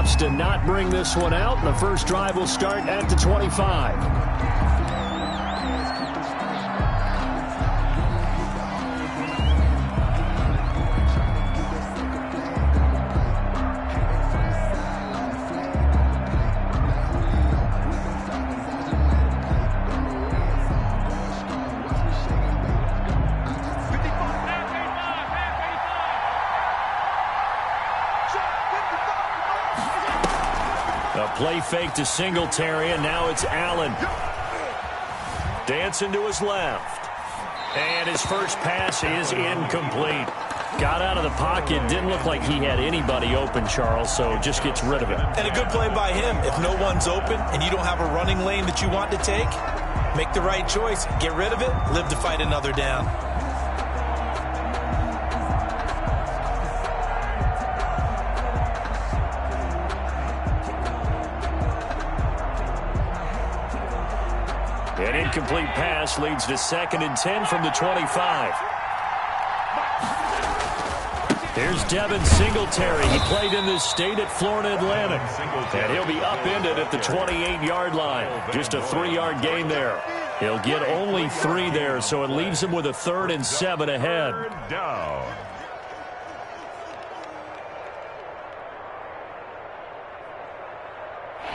opts to not bring this one out, and the first drive will start at the 25. Play fake to Singletary, and now it's Allen. Dancing to his left. And his first pass is incomplete. Got out of the pocket. Didn't look like he had anybody open, Charles, so just gets rid of it. And a good play by him. If no one's open and you don't have a running lane that you want to take, make the right choice. Get rid of it. Live to fight another down. An incomplete pass leads to 2nd and 10 from the 25. Here's Devin Singletary. He played in this state at Florida Atlantic. And he'll be upended at the 28-yard line. Just a 3-yard gain there. He'll get only 3 there, so it leaves him with a 3rd and 7 ahead.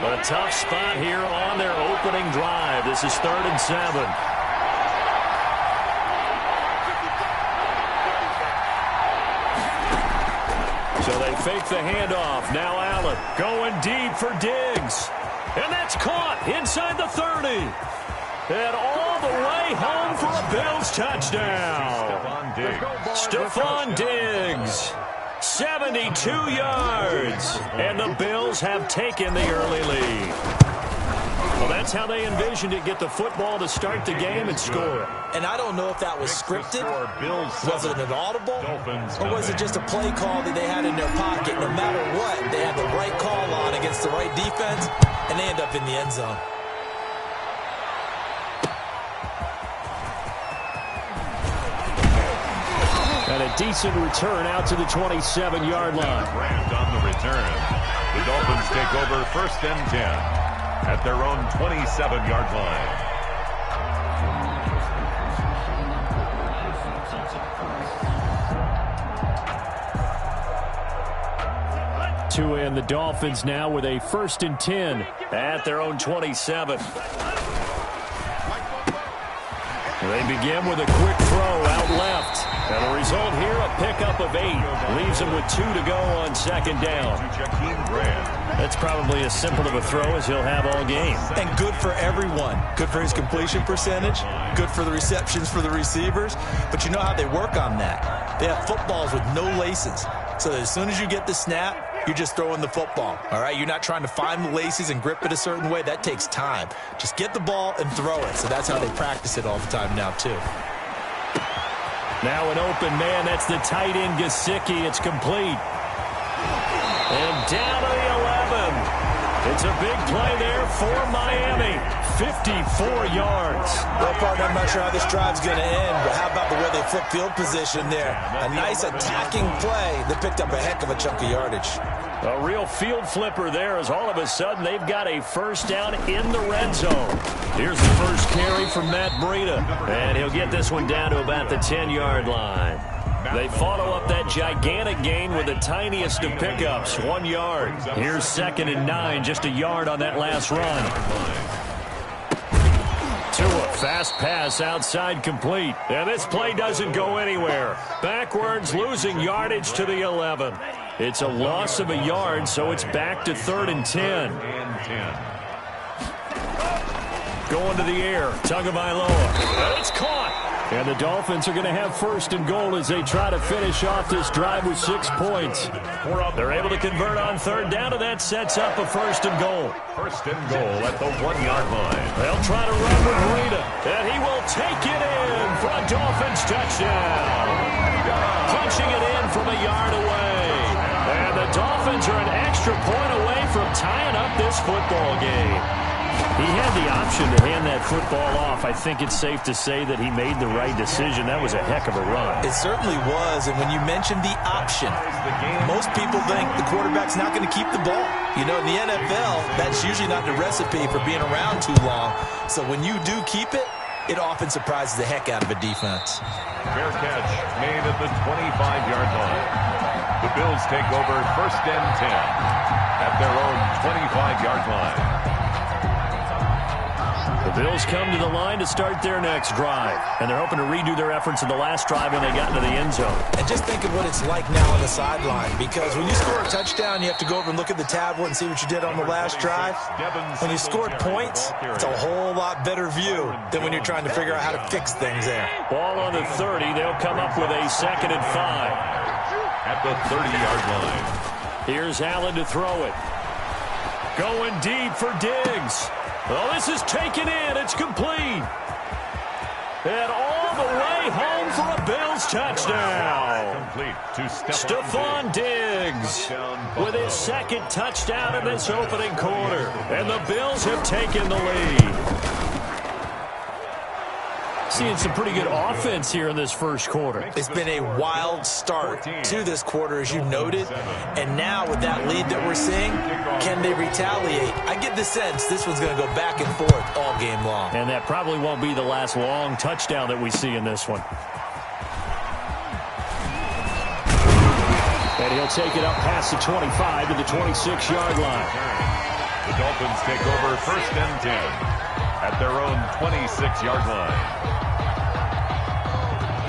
A tough spot here on their opening drive. This is 3rd and 7. So they fake the handoff. Now Allen going deep for Diggs. And that's caught inside the 30. And all the way home for a Bills touchdown. Stephon Diggs. 72 yards. And the Bills have taken the early lead. Well, that's how they envisioned it. Get the football to start the game and score it. And I don't know if that was scripted. Was it an audible? Or was it just a play call that they had in their pocket? No matter what, they had the right call on against the right defense, and they end up in the end zone. And a decent return out to the 27-yard line. Rams on the return. The Dolphins take over 1st and 10 at their own 27-yard line. And the Dolphins now with a 1st and 10 at their own 27. They begin with a quick throw out left. And the result here, a pickup of 8. Leaves them with 2 to go on 2nd down. That's probably as simple of a throw as he'll have all game. And good for everyone. Good for his completion percentage. Good for the receptions for the receivers. But you know how they work on that. They have footballs with no laces. So that as soon as you get the snap, you're just throwing the football. All right? You're not trying to find the laces and grip it a certain way. That takes time. Just get the ball and throw it. So that's how they practice it all the time now, too. Now an open man. That's the tight end, Gesicki. It's complete. And down to the 11. It's a big play there for Miami. 54 yards. Well, partner, I'm not sure how this drive's going to end, but how about the way they flip field position there? A nice attacking play that picked up a heck of a chunk of yardage. A real field flipper there as all of a sudden they've got a 1st down in the red zone. Here's the first carry from Matt Breida. And he'll get this one down to about the 10-yard line. They follow up that gigantic gain with the tiniest of pickups, 1 yard. Here's 2nd and 9, just a yard on that last run. Tua, fast pass outside complete. And this play doesn't go anywhere. Backwards, losing yardage to the 11. It's a loss of a yard, so it's back to 3rd and 10. Going to the air, Tagovailoa. And it's caught. And the Dolphins are going to have 1st and goal as they try to finish off this drive with 6 points. They're able to convert on 3rd down, and that sets up a 1st and goal. 1st and goal at the 1-yard line. They'll try to run with Breida, and he will take it in for a Dolphins touchdown. Punching it in from a yard away. And the Dolphins are an extra point away from tying up this football game. He had the option to hand that football off. I think it's safe to say that he made the right decision. That was a heck of a run. It certainly was, and when you mentioned the option, most people think the quarterback's not going to keep the ball. You know, in the NFL, that's usually not the recipe for being around too long. So when you do keep it, it often surprises the heck out of a defense. Fair catch made at the 25-yard line. The Bills take over 1st and 10 at their own 25-yard line. The Bills come to the line to start their next drive, and they're hoping to redo their efforts in the last drive when they got into the end zone. And just think of what it's like now on the sideline, because when you score a touchdown, you have to go over and look at the tablet and see what you did on the last drive. When you scored points, it's a whole lot better view than when you're trying to figure out how to fix things there. Ball on the 30. They'll come up with a 2nd and 5. At the 30-yard line. Here's Allen to throw it. Going deep for Diggs. Well, this is taken in. It's complete. And all the way home for a Bills touchdown. Complete to Stephon Diggs with his 2nd touchdown in this opening quarter. And the Bills have taken the lead. Seeing some pretty good offense here in this first quarter. It's been a wild start to this quarter, as you noted. And now with that lead that we're seeing, can they retaliate? I get the sense this one's going to go back and forth all game long. And that probably won't be the last long touchdown that we see in this one. And he'll take it up past the 25 to the 26-yard line. The Dolphins take over 1st and 10 at their own 26-yard line.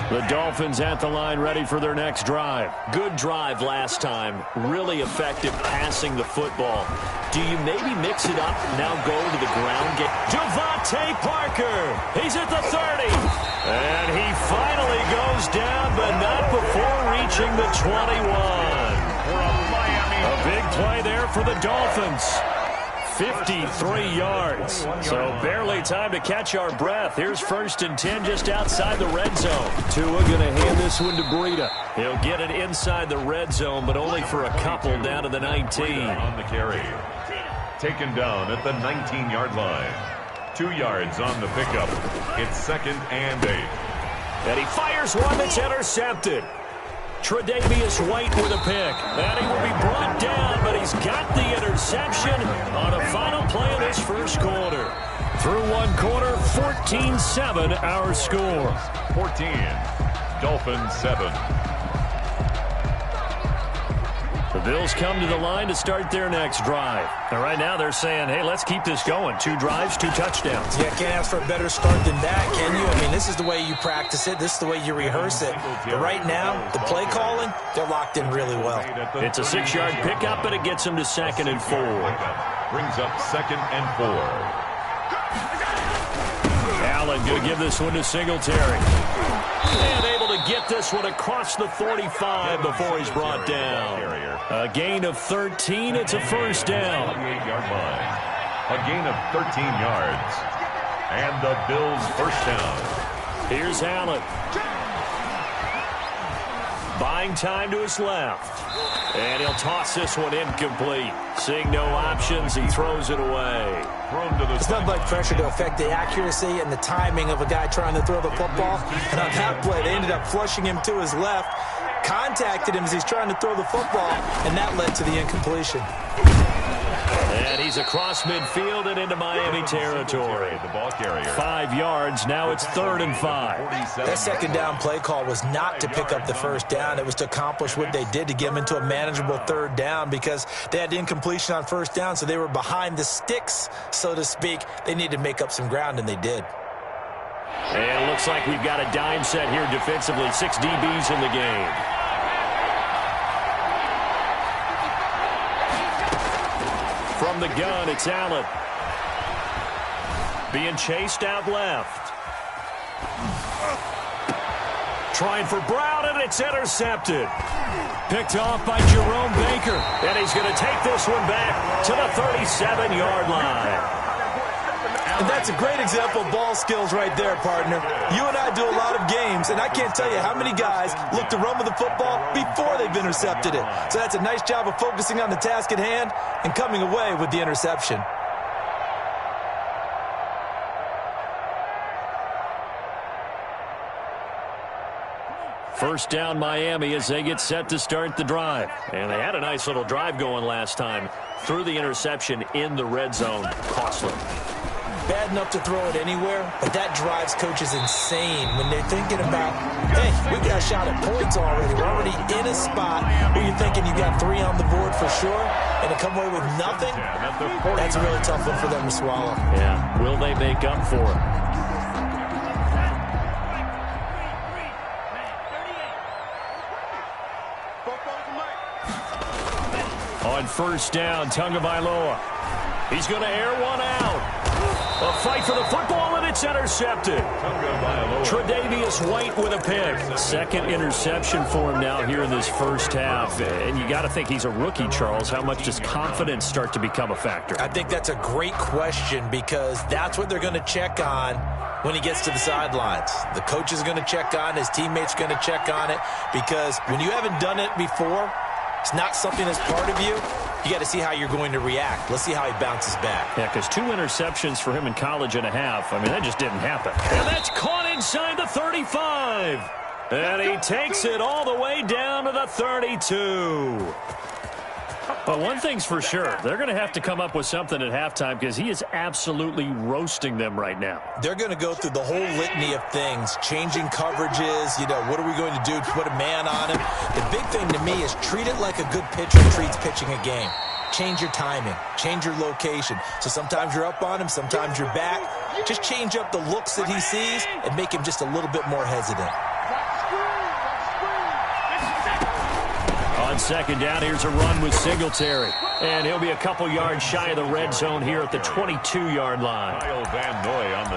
The Dolphins at the line ready for their next drive. Good drive last time. Really effective passing the football. Do you maybe mix it up, now go to the ground game? Devontae Parker. He's at the 30. And he finally goes down, but not before reaching the 21. A big play there for the Dolphins. 53 yards. So barely time to catch our breath. Here's 1st and 10 just outside the red zone. Tua going to hand this one to Breida. He'll get it inside the red zone, but only for a couple down to the 19. On the carry. Taken down at the 19-yard line. 2 yards on the pickup. It's 2nd and 8. And he fires one that's intercepted. Tre'Davious White with a pick. And he will be brought down, but he's got the interception on a final play of this first quarter. Through one quarter, 14-7 our score. 14, Dolphins 7. The Bills come to the line to start their next drive. And right now they're saying, hey, let's keep this going. 2 drives, 2 touchdowns. Yeah, can't ask for a better start than that, can you? I mean, this is the way you practice it. This is the way you rehearse it. But right now, the play calling, they're locked in really well. It's a 6-yard pickup, and it gets them to 2nd and 4. Brings up 2nd and 4. Allen going to give this one to Singletary. And able to get this one across the 45 before he's brought down. A gain of 13. It's a first down. 28-yard line. A gain of 13 yards. And the Bills first down. Here's Allen. Buying time to his left. And he'll toss this one incomplete. Seeing no options, he throws it away. It's not like pressure to affect the accuracy and the timing of a guy trying to throw the football. And on that play, they ended up flushing him to his left, contacted him as he's trying to throw the football, and that led to the incompletion. And he's across midfield and into Miami territory. The ball carrier. 5 yards. Now it's 3rd and 5. That second down play call was not to pick up the first down. It was to accomplish what they did to get them into a manageable 3rd down, because they had incompletion on first down, so they were behind the sticks, so to speak. They needed to make up some ground, and they did. And it looks like we've got a dime set here defensively. 6 DBs in the game. From the gun, it's Allen. Being chased out left. Trying for Brown, and it's intercepted. Picked off by Jerome Baker. And he's going to take this one back to the 37-yard line. And that's a great example of ball skills right there, partner. You and I do a lot of games, and I can't tell you how many guys look to run with the football before they've intercepted it. So that's a nice job of focusing on the task at hand and coming away with the interception. First down Miami as they get set to start the drive. And they had a nice little drive going last time. Threw the interception in the red zone. Costly. Bad enough to throw it anywhere, but that drives coaches insane when they're thinking about, hey, we got a shot at points already. We're already in a spot where you're thinking you got 3 on the board for sure, and to come away with nothing, that's a really tough one for them to swallow. Yeah, will they make up for it? On first down, Tagovailoa. He's going to air one out. A fight for the football, and it's intercepted. Tre'Davious White with a pick. Second interception for him now here in this first half. And you got to think he's a rookie, Charles. How much does confidence start to become a factor? I think that's a great question because that's what they're going to check on when he gets to the sidelines. The coach is going to check on it. His teammates are going to check on it because when you haven't done it before, it's not something that's part of you. You got to see how you're going to react. Let's see how he bounces back. Yeah, because 2 interceptions for him in college and a half. I mean, that just didn't happen. And that's caught inside the 35. And he takes it all the way down to the 32. But one thing's for sure, they're going to have to come up with something at halftime because he is absolutely roasting them right now. They're going to go through the whole litany of things, changing coverages, what are we going to do to put a man on him? The big thing to me is treat it like a good pitcher treats pitching a game. Change your timing, change your location. So sometimes you're up on him, sometimes you're back. Just change up the looks that he sees and make him just a little bit more hesitant. On second down, here's a run with Singletary. And he'll be a couple yards shy of the red zone here at the 22-yard line.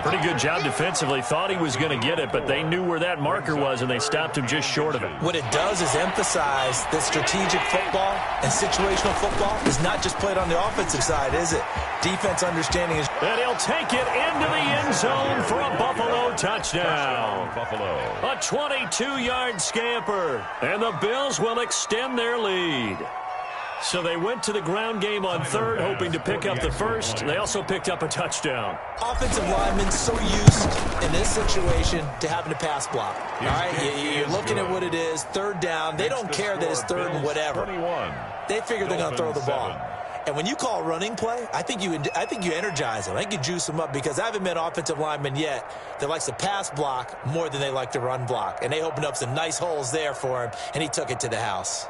Pretty good job defensively. Thought he was going to get it, but they knew where that marker was, and they stopped him just short of it. What it does is emphasize that strategic football and situational football is not just played on the offensive side, is it? Defense understanding is... And he'll take it into the end zone for a Buffalo touchdown. A 22-yard scamper. And the Bills will extend their lead. So they went to the ground game on third, hoping to pick up the first. They also picked up a touchdown. Offensive linemen so used in this situation to having to pass block. All right, you're looking at what it is, third down. They don't care that it's third and whatever. They figure they're going to throw the ball. And when you call running play, I think you energize them. I think you juice them up because I haven't met offensive linemen yet that likes to pass block more than they like to run block. And they opened up some nice holes there for him, and he took it to the house.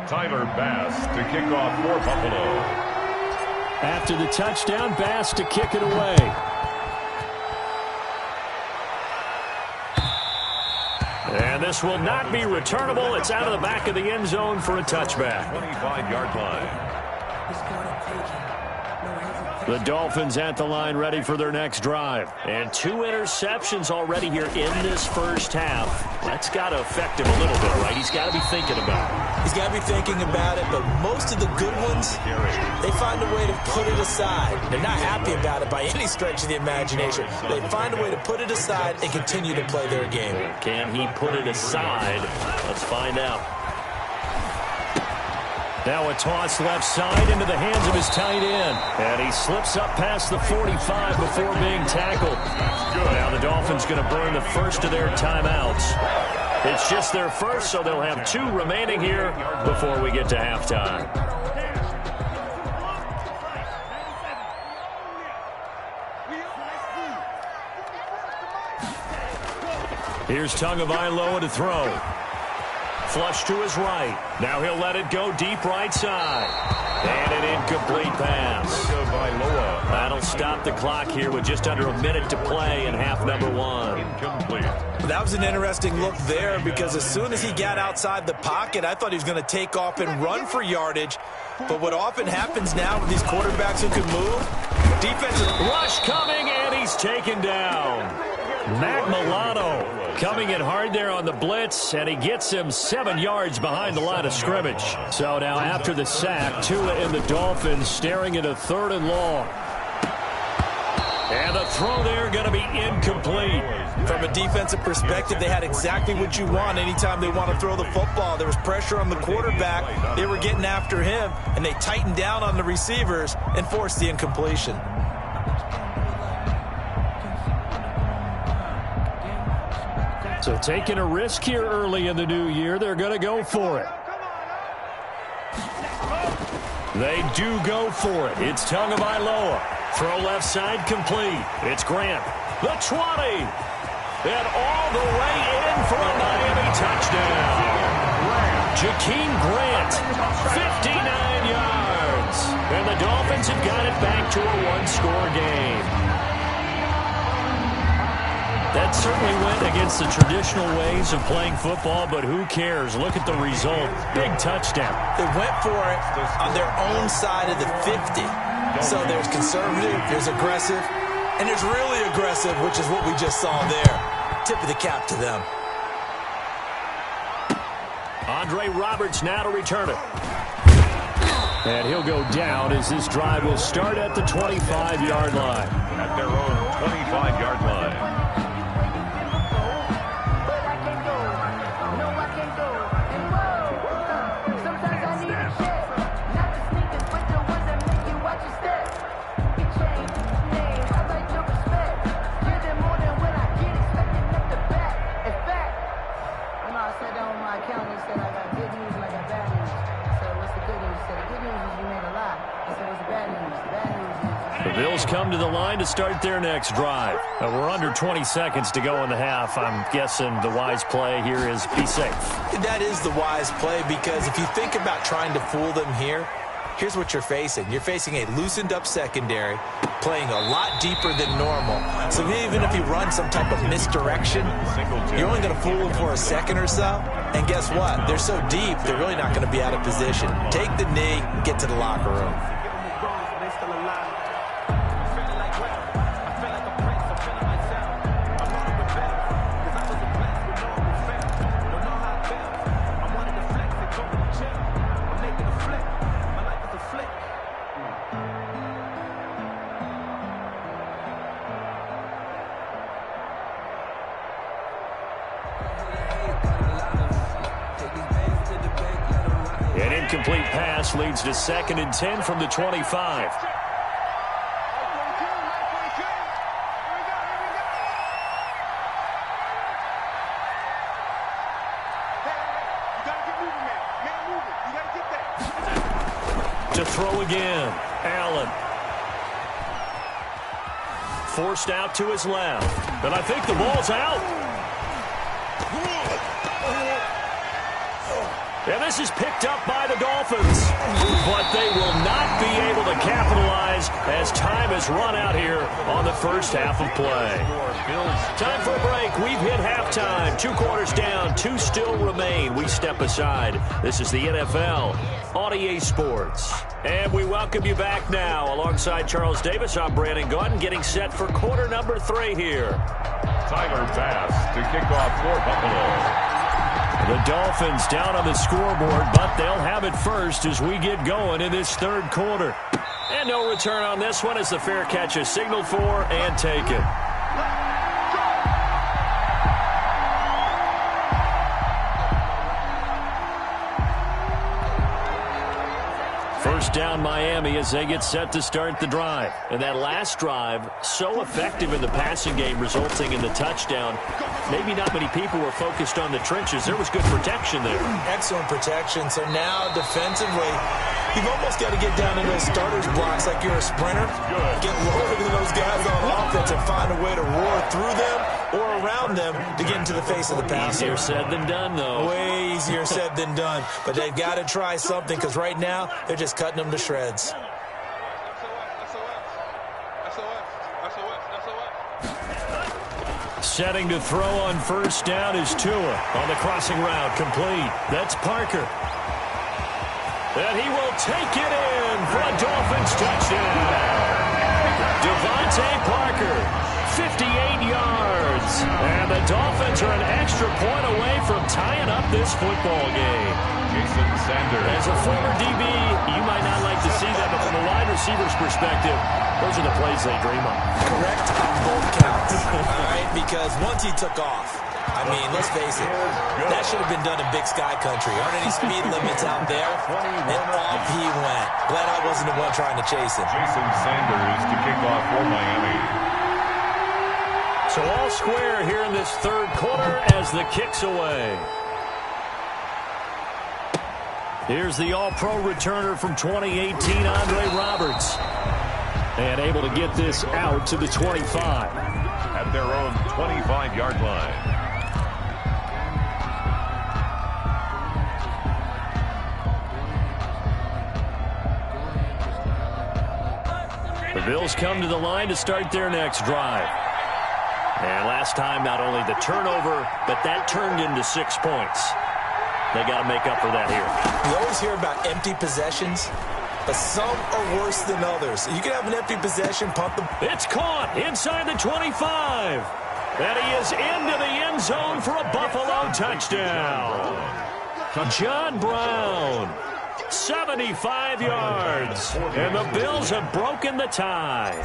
Tyler Bass to kick off for Buffalo. After the touchdown, Bass to kick it away. And this will not be returnable. It's out of the back of the end zone for a touchback. 25-yard line. The Dolphins at the line ready for their next drive. And 2 interceptions already here in this first half. That's got to affect him a little bit, right? He's got to be thinking about it. He's got to be thinking about it, but most of the good ones, they find a way to put it aside. They're not happy about it by any stretch of the imagination. They find a way to put it aside and continue to play their game. Can he put it aside? Let's find out. Now a toss left side into the hands of his tight end. And he slips up past the 45 before being tackled. Now the Dolphins going to burn the first of their timeouts. It's just their first, so they'll have 2 remaining here before we get to halftime. Here's Tagovailoa to throw. Flush to his right. Now he'll let it go deep right side. And an incomplete pass. That'll stop the clock here with just under a minute to play in half number 1. Incomplete. That was an interesting look there because as soon as he got outside the pocket, I thought he was going to take off and run for yardage. But what often happens now with these quarterbacks who can move, defensive rush coming, and he's taken down. Matt Milano coming in hard there on the blitz, and he gets him 7 yards behind the line of scrimmage. So now after the sack, Tua and the Dolphins staring at a 3rd and long. And the throw there going to be incomplete. From a defensive perspective, they had exactly what you want anytime they want to throw the football. There was pressure on the quarterback. They were getting after him, and they tightened down on the receivers and forced the incompletion. So taking a risk here early in the new year, they're going to go for it. They do go for it. It's Tagovailoa. Throw left side complete. It's Grant. The 20. And all the way in for a Miami touchdown. Jakeem Grant, 59 yards. And the Dolphins have got it back to a one-score game. That certainly went against the traditional ways of playing football, but who cares? Look at the result. Big touchdown. They went for it on their own side of the 50. So there's conservative, there's aggressive, and there's really aggressive, which is what we just saw there. Tip of the cap to them. Andre Roberts now to return it. And he'll go down as this drive will start at the 25-yard line. At their own 25-yard line. Bills come to the line to start their next drive. We're under 20 seconds to go in the half. I'm guessing the wise play here is be safe. That is the wise play, because if you think about trying to fool them here, here's what you're facing. You're facing a loosened up secondary, playing a lot deeper than normal. So even if you run some type of misdirection, you're only going to fool them for a second or so. And guess what? They're so deep, they're really not going to be out of position. Take the knee, get to the locker room. An incomplete pass leads to 2nd and 10 from the 25. To throw again, Allen. Forced out to his left. And I think the ball's out. And this is picked up by the Dolphins. But they will not be able to capitalize as time has run out here on the first half of play. Time for a break. We've hit halftime. 2 quarters down, 2 still remain. We step aside. This is the NFL on EA Sports. And we welcome you back now. Alongside Charles Davis, I'm Brandon Gaudin, getting set for quarter number 3 here. Tyler Bass to kick off for Buffalo. The Dolphins down on the scoreboard, but they'll have it first as we get going in this 3rd quarter. And no return on this one as the fair catch is signaled for and taken. First down Miami as they get set to start the drive. And that last drive, so effective in the passing game, resulting in the touchdown. Maybe not many people were focused on the trenches. There was good protection there. Excellent protection. So now defensively, you've almost got to get down in those starters blocks like you're a sprinter. Get lower than those guys on offense and find a way to roar through them or around them to get into the face of the passer. Easier said than done, though. Way easier said than done. But they've got to try something, because right now they're just cutting them to shreds. Setting to throw on first down is Tua on the crossing route, complete. That's Parker. And he will take it in for a Dolphins touchdown. Devontae Parker, 58 yards. And the Dolphins are an extra point away from tying up this football game. Jason Sanders. As a former DB, you might not like to see that, but from a wide receiver's perspective, those are the plays they dream of. Correct on both counts. All right, because once he took off, I mean, let's face it, that should have been done in Big Sky Country. Aren't any speed limits out there? And off he went. Glad I wasn't the one trying to chase him. Jason Sanders to kick off for Miami. So all square here in this third quarter as the kick's away. Here's the All-Pro returner from 2018, Andre Roberts. And able to get this out to the 25. At their own 25-yard line. The Bills come to the line to start their next drive. And last time, not only the turnover, but that turned into 6 points. They got to make up for that here. You always hear about empty possessions, but some are worse than others. You can have an empty possession, pump the... It's caught inside the 25. And he is into the end zone for a Buffalo touchdown. John Brown, 75 yards. And the Bills have broken the tie.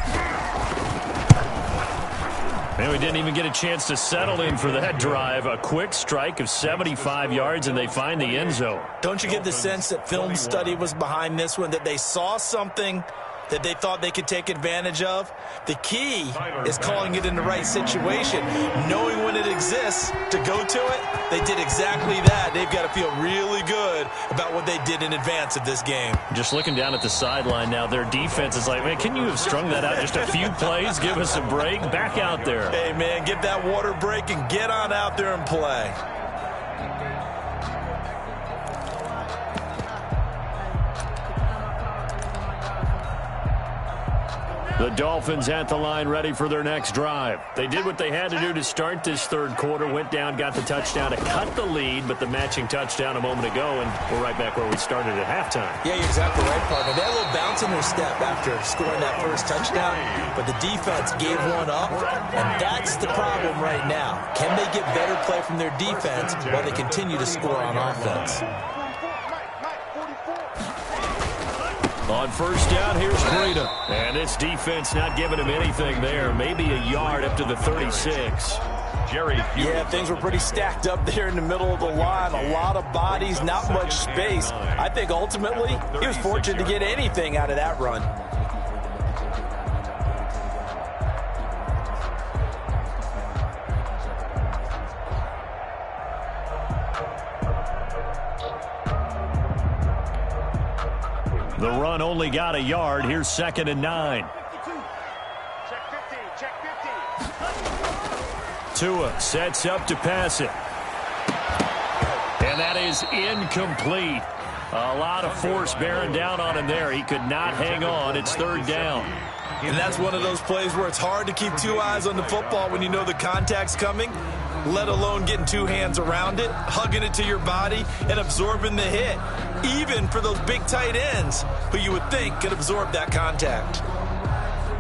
And we didn't even get a chance to settle in for that drive. A quick strike of 75 yards, and they find the end zone. Don't you get the sense that film study was behind this one, that they saw something that they thought they could take advantage of? The key is calling it in the right situation, knowing when it exists to go to it. They did exactly that. They've got to feel really good about what they did in advance of this game. Just looking down at the sideline now, their defense is like, man, can you have strung that out just a few plays? Give us a break. Back out there. Hey, man, get that water break and get on out there and play. The Dolphins at the line ready for their next drive. They did what they had to do to start this third quarter, went down, got the touchdown to cut the lead, but the matching touchdown a moment ago, and we're right back where we started at halftime. Yeah, you're exactly right, partner. They had a little bounce in their step after scoring that first touchdown, but the defense gave one up, and that's the problem right now. Can they get better play from their defense while they continue to score on offense? On first down, here's Breida. And this defense not giving him anything there. Maybe a yard up to the 36. Jerry Hughes. Yeah, things were pretty stacked up there in the middle of the line. A lot of bodies, not much space. I think ultimately he was fortunate to get anything out of that run. The run only got a yard. Here's 2nd and 9. Check 15. Tua sets up to pass it. And that is incomplete. A lot of force bearing down on him there. He could not hang on. It's 3rd down. And that's one of those plays where it's hard to keep two eyes on the football when you know the contact's coming, let alone getting two hands around it, hugging it to your body, and absorbing the hit, even for those big tight ends who you would think could absorb that contact.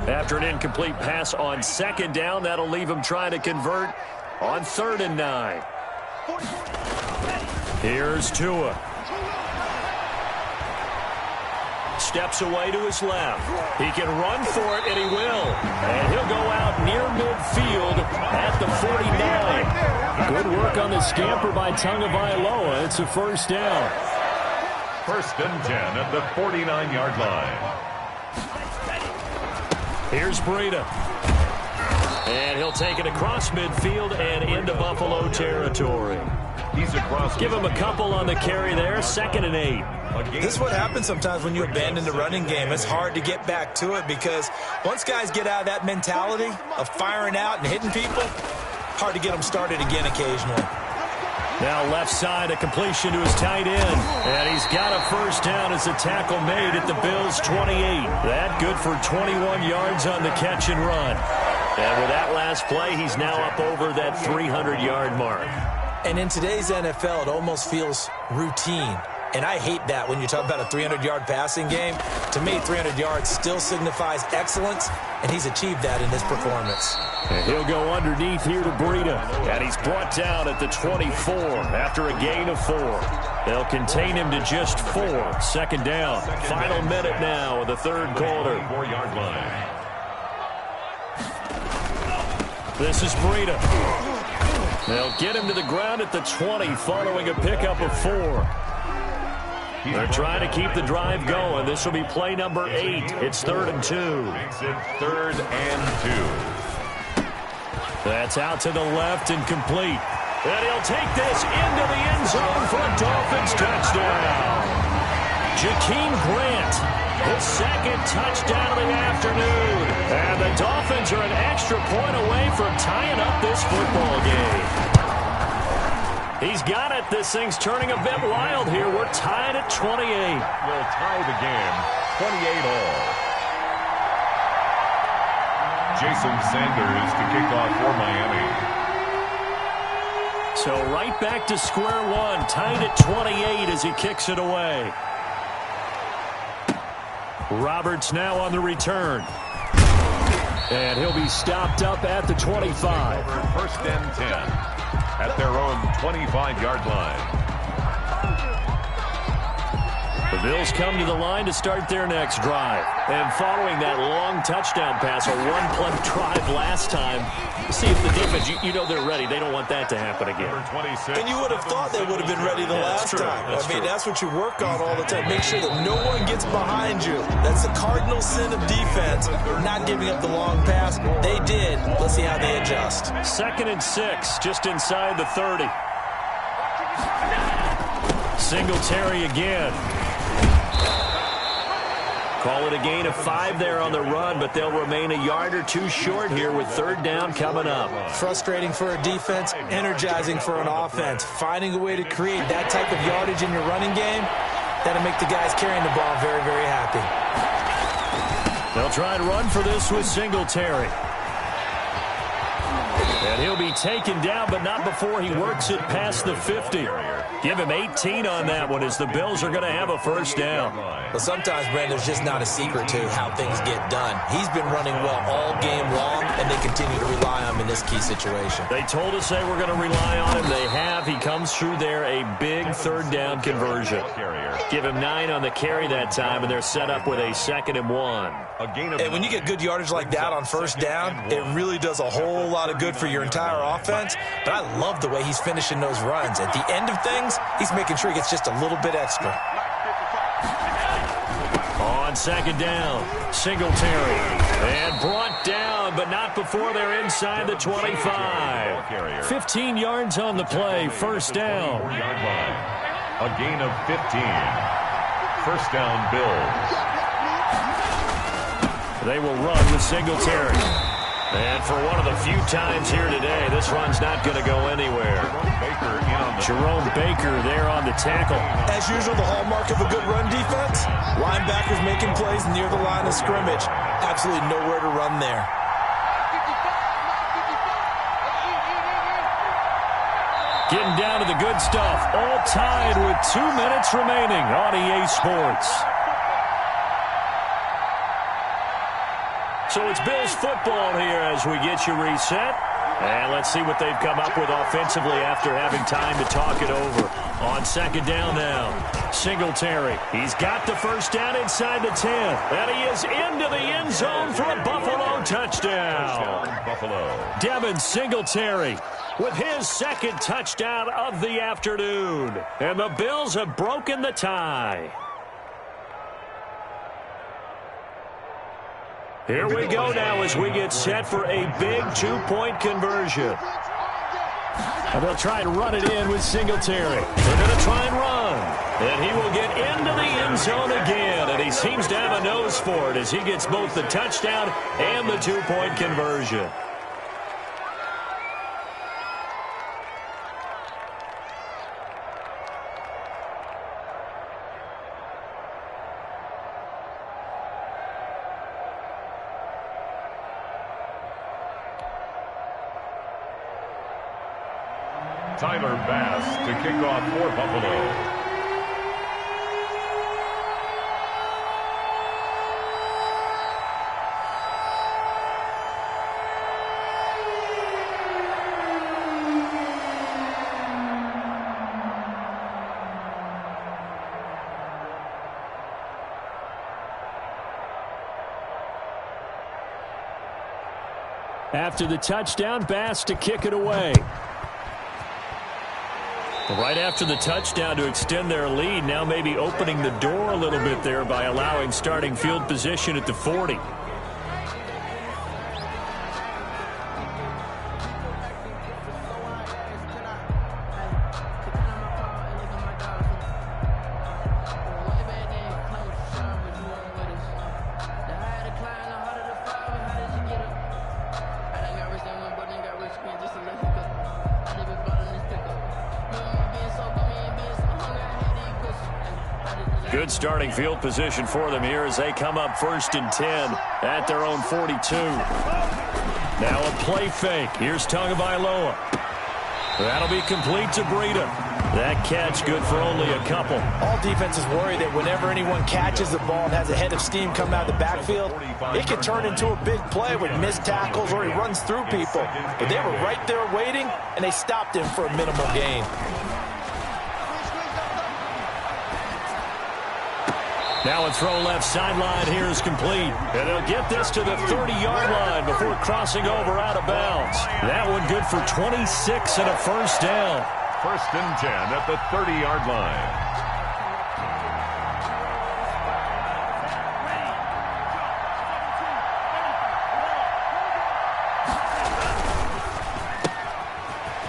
After an incomplete pass on 2nd down, that'll leave him trying to convert on 3rd and 9. Here's Tua. Steps away to his left. He can run for it, and he will. And he'll go out near midfield at the 49. Good work on the scamper by Tagovailoa. It's a 1st down. 1st and 10 at the 49-yard line. Here's Breida. And he'll take it across midfield and into Buffalo territory. He's across. Give him a couple on the carry there. 2nd and 8. This is what happens sometimes when you abandon the running game. It's hard to get back to it because once guys get out of that mentality of firing out and hitting people, hard to get them started again occasionally. Now left side, a completion to his tight end. And he's got a 1st down as a tackle made at the Bills' 28. That good for 21 yards on the catch and run. And with that last play, he's now up over that 300-yard mark. And in today's NFL, it almost feels routine. And I hate that when you talk about a 300-yard passing game. To me, 300 yards still signifies excellence, and he's achieved that in this performance. And he'll go underneath here to Breida. And he's brought down at the 24 after a gain of 4. They'll contain him to just 4. 2nd down. Final minute now of the 3rd quarter. 4-yard line. This is Breida. They'll get him to the ground at the 20 following a pickup of 4. They're trying to keep the drive going. This will be play number 8. It's 3rd and 2. Makes it 3rd and 2. That's out to the left and complete. And he'll take this into the end zone for a Dolphins touchdown. Jakeem Grant, his second touchdown of the afternoon. And the Dolphins are an extra point away from tying up this football game. He's got it. This thing's turning a bit wild here. We're tied at 28. We'll tie the game 28 all. Jason Sanders to kick off for Miami. So right back to square one, tied at 28 as he kicks it away. Roberts now on the return. And he'll be stopped up at the 25. First and 10 at their own 25-yard line. The Bills come to the line to start their next drive. And following that long touchdown pass, a one-play drive last time, see if the defense, you know they're ready. They don't want that to happen again. And you would have thought they would have been ready the last time. That's what you work on all the time. Make sure that no one gets behind you. That's the cardinal sin of defense, not giving up the long pass. They did. Let's see how they adjust. 2nd and 6, just inside the 30. Singletary again. Call it a gain of 5 there on the run, but they'll remain a yard or two short here with 3rd down coming up. Frustrating for a defense, energizing for an offense. Finding a way to create that type of yardage in your running game, that'll make the guys carrying the ball very, very happy. They'll try and run for this with Singletary. And he'll be taken down, but not before he works it past the 50. Give him 18 on that one as the Bills are going to have a 1st down. But sometimes, Brandon, there's just not a secret to how things get done. He's been running well all game long, and they continue to rely on him in this key situation. They told us they were going to rely on him. They have. He comes through there, a big 3rd down conversion. Give him 9 on the carry that time, and they're set up with a 2nd and 1. And when you get good yardage like that on 1st down, it really does a whole lot of good for your entire offense. But I love the way he's finishing those runs. At the end of things, he's making sure he gets just a little bit extra. On 2nd down, Singletary. And brought down, but not before they're inside the 25. 15 yards on the play, 1st down. A gain of 15. 1st down, Bills. They will run with Singletary. And for one of the few times here today, this run's not going to go anywhere. Jerome Baker there on the tackle. As usual, the hallmark of a good run defense, linebackers making plays near the line of scrimmage. Absolutely nowhere to run there. Getting down to the good stuff. All tied with 2 minutes remaining on EA Sports. So it's Bills football here as we get you reset. And let's see what they've come up with offensively after having time to talk it over. On 2nd down now, Singletary. He's got the 1st down inside the 10. And he is into the end zone for a Buffalo touchdown. Buffalo. Devin Singletary with his 2nd touchdown of the afternoon. And the Bills have broken the tie. Here we go now as we get set for a big 2-point conversion. And they'll try and run it in with Singletary. They're going to try and run. And he will get into the end zone again. And he seems to have a nose for it as he gets both the touchdown and the 2-point conversion. Tyler Bass to kick off for Buffalo. After the touchdown, Bass to kick it away. Right after the touchdown to extend their lead, now maybe opening the door a little bit there by allowing starting field position at the 40. Good starting field position for them here as they come up 1st and 10 at their own 42. Now a play fake. Here's Tagovailoa. That'll be complete to Breida. That catch good for only a couple. All defenses worry that whenever anyone catches the ball and has a head of steam come out of the backfield, it can turn into a big play with missed tackles or he runs through people. But they were right there waiting, and they stopped him for a minimal gain. Now a throw left sideline here is complete. And they'll get this to the 30-yard line before crossing over out of bounds. That one good for 26 and a first down. 1st and 10 at the 30-yard line.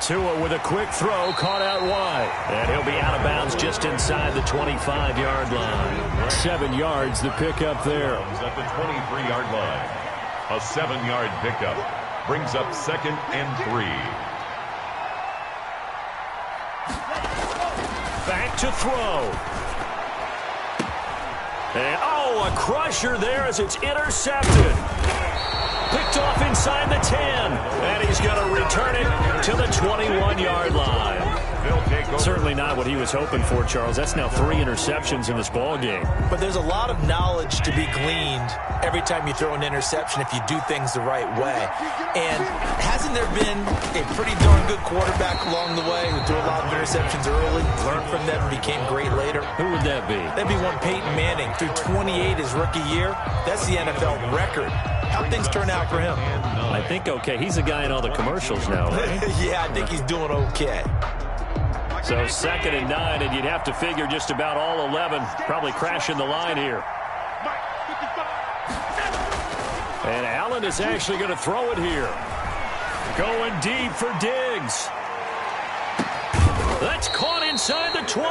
Tua with a quick throw, caught out wide. And he'll be out of bounds just inside the 25-yard line. 7 yards the pickup there. At the 23-yard line. A 7-yard pickup brings up 2nd and 3. Back to throw. And, a crusher there as it's intercepted. Picked off inside the 10. And he's going to return it to the 21-yard line. Certainly not what he was hoping for, Charles. That's now 3 interceptions in this ball game. But there's a lot of knowledge to be gleaned every time you throw an interception if you do things the right way. And hasn't there been a pretty darn good quarterback along the way who threw a lot of interceptions early, learned from them, and became great later? Who would that be? That'd be one Peyton Manning. Threw 28 his rookie year. That's the NFL record. How'd things turn out for him? I think okay. He's a guy in all the commercials now, right? Yeah, I think he's doing okay. So 2nd and 9, and you'd have to figure just about all 11 probably crashing the line here. And Allen is actually going to throw it here. Going deep for Diggs. That's caught inside the 20.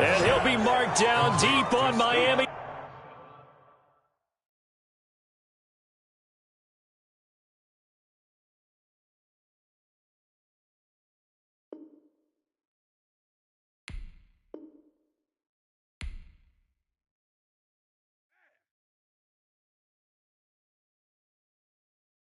And he'll be marked down deep on Miami.